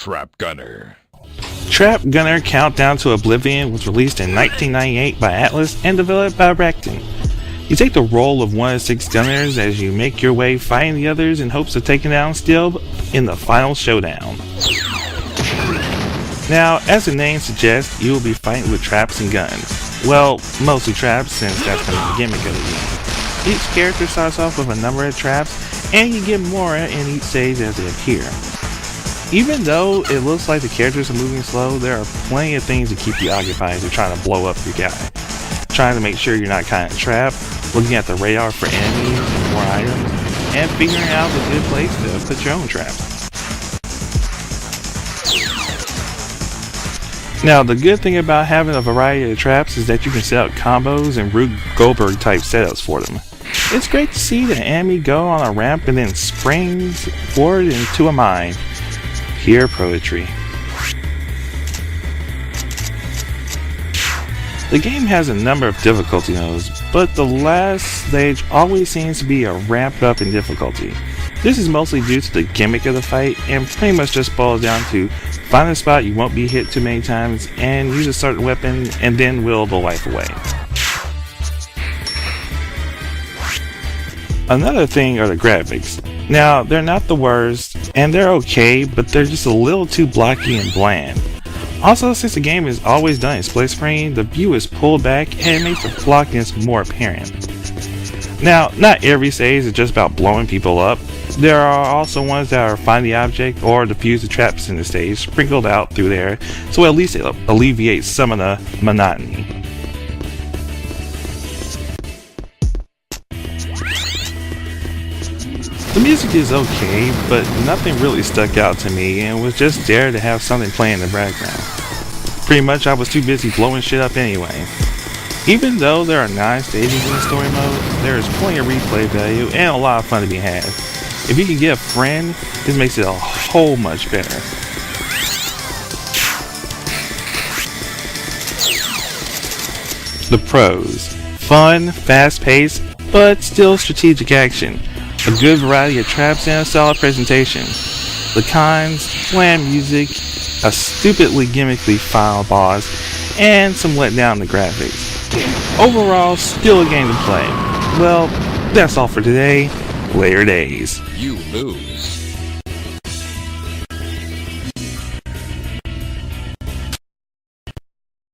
Trap Gunner. Trap Gunner Countdown to Oblivion was released in 1998 by Atlas and developed by Recton. You take the role of one of 6 gunners as you make your way fighting the others in hopes of taking down Steel in the final showdown. Now, as the name suggests, you will be fighting with traps and guns. Well, mostly traps, since that's kind of the gimmick of the game. Each character starts off with a number of traps, and you get more in each stage as they appear. Even though it looks like the characters are moving slow, there are plenty of things to keep you occupied as you're trying to blow up your guy. Trying to make sure you're not caught in a trap, looking at the radar for enemies and more items, and figuring out a good place to put your own traps. Now, the good thing about having a variety of traps is that you can set up combos and Rube Goldberg type setups for them. It's great to see the enemy go on a ramp and then springs forward into a mine. Pure poetry. The game has a number of difficulty modes, but the last stage always seems to be a ramp up in difficulty. This is mostly due to the gimmick of the fight, and pretty much just boils down to find a spot you won't be hit too many times, and use a certain weapon, and then will the life away. Another thing are the graphics. Now, they're not the worst, and they're okay, but they're just a little too blocky and bland. Also, since the game is always done in split screen, the view is pulled back and it makes the blockiness more apparent. Now, not every stage is just about blowing people up. There are also ones that are find the object or defuse the traps in the stage sprinkled out through there, so at least it alleviates some of the monotony. The music is okay, but nothing really stuck out to me and was just there to have something playing in the background. Pretty much I was too busy blowing shit up anyway. Even though there are 9 stages in the story mode, there is plenty of replay value and a lot of fun to be had. If you can get a friend, this makes it a whole much better. The pros: fun, fast-paced, but still strategic action. A good variety of traps and a solid presentation. The cons: bland music, a stupidly gimmickly final boss, and some letdown in the graphics. Overall, still a game to play. Well, that's all for today. Later days. You lose.